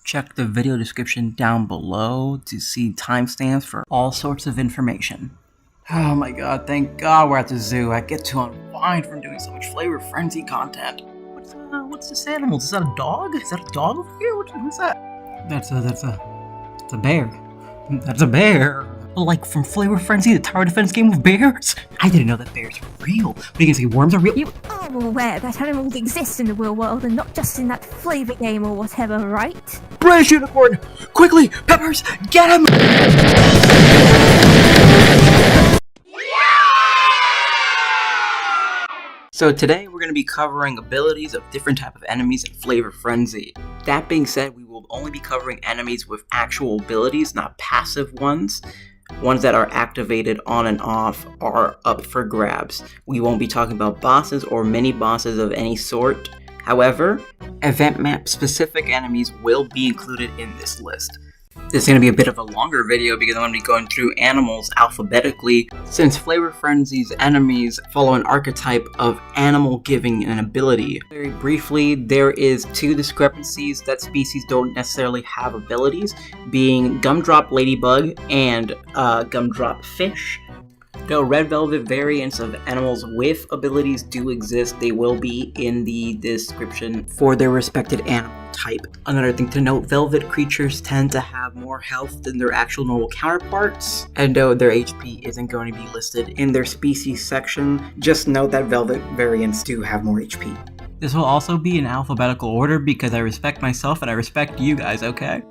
Check the video description down below to see timestamps for all sorts of information. Oh my god, thank god we're at the zoo. I get to unwind from doing so much Flavor Frenzy content. What's this animal? Is that a dog? Is that a dog over here? What's that? That's a bear. That's a bear. Like from Flavor Frenzy, the tower defense game with bears? I didn't know that bears were real. But you can say worms are real. You are aware that animals exist in the real world and not just in that flavor game or whatever, right? British unicorn! Quickly! Peppers! Get him! So today we're going to be covering abilities of different type of enemies in Flavor Frenzy. That being said, we will only be covering enemies with actual abilities, not passive ones. Ones that are activated on and off are up for grabs. We won't be talking about bosses or mini bosses of any sort. However, event map specific enemies will be included in this list. This is going to be a bit of a longer video because I'm going to be going through animals alphabetically, since Flavor Frenzy's enemies follow an archetype of animal giving an ability. Very briefly, there is two discrepancies that species don't necessarily have abilities, being Gumdrop Ladybug and Gumdrop Fish. Though red velvet variants of animals with abilities do exist, they will be in the description for their respected animal type. Another thing to note, velvet creatures tend to have more health than their actual normal counterparts, and though their HP isn't going to be listed in their species section, just note that velvet variants do have more HP. This will also be in alphabetical order because I respect myself and I respect you guys, okay?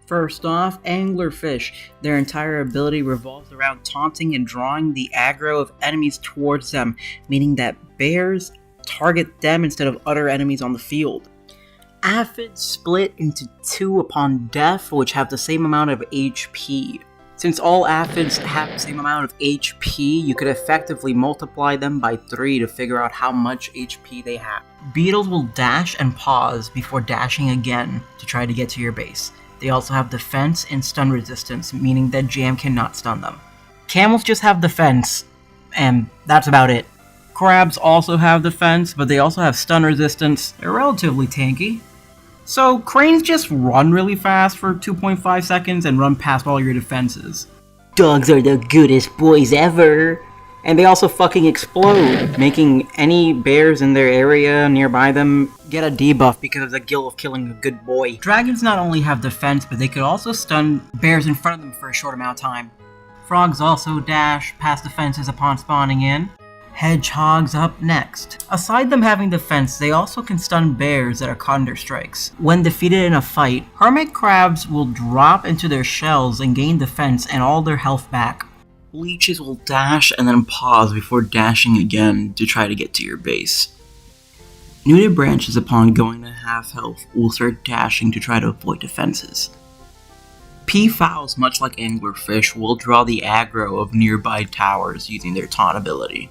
First off, Anglerfish. Their entire ability revolves around taunting and drawing the aggro of enemies towards them, meaning that bears target them instead of other enemies on the field. Aphid split into two upon death, which have the same amount of HP. Since all aphids have the same amount of HP, you could effectively multiply them by 3 to figure out how much HP they have. Beetles will dash and pause before dashing again to try to get to your base. They also have defense and stun resistance, meaning that jam cannot stun them. Camels just have defense, and that's about it. Crabs also have defense, but they also have stun resistance. They're relatively tanky. So cranes just run really fast for 2.5 seconds and run past all your defenses. Dogs are the goodest boys ever! And they also fucking explode, making any bears in their area nearby them get a debuff because of the guilt of killing a good boy. Dragons not only have defense, but they could also stun bears in front of them for a short amount of time. Frogs also dash past defenses upon spawning in. Hedgehogs up next. Aside them having defense, they also can stun bears that are caught in their strikes. When defeated in a fight, Hermit Crabs will drop into their shells and gain defense and all their health back. Leeches will dash and then pause before dashing again to try to get to your base. Nudibranches, upon going to half health, will start dashing to try to avoid defenses. Peafowls, much like Anglerfish, will draw the aggro of nearby towers using their taunt ability.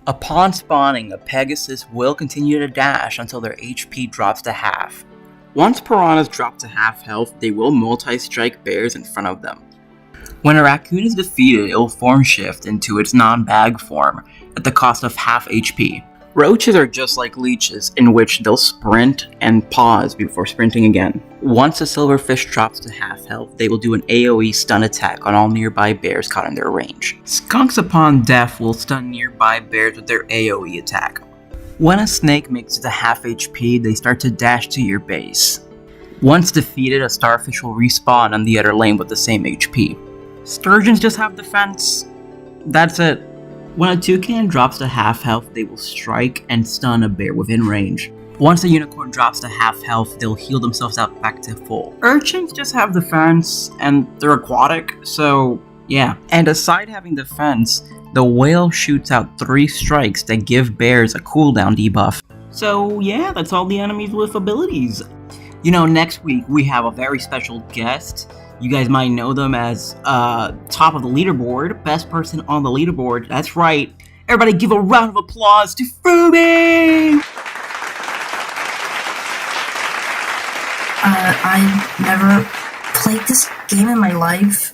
Upon spawning, a Pegasus will continue to dash until their HP drops to half. Once piranhas drop to half health, they will multi-strike bears in front of them. When a raccoon is defeated, it will form shift into its non-bag form at the cost of half HP. Roaches are just like leeches, in which they'll sprint and pause before sprinting again. Once a silverfish drops to half health, they will do an AoE stun attack on all nearby bears caught in their range. Skunks upon death will stun nearby bears with their AoE attack. When a snake makes it to half HP, they start to dash to your base. Once defeated, a starfish will respawn on the other lane with the same HP. Sturgeons just have defense. That's it. When a toucan drops to half health, they will strike and stun a bear within range. Once a unicorn drops to half health, they'll heal themselves out back to full. Urchins just have defense, and they're aquatic, so yeah. And aside having defense, the whale shoots out 3 strikes that give bears a cooldown debuff. So yeah, that's all the enemies with abilities. You know, next week we have a very special guest. You guys might know them as top of the leaderboard, best person on the leaderboard. That's right. Everybody give a round of applause to Frooby! I never played this game in my life.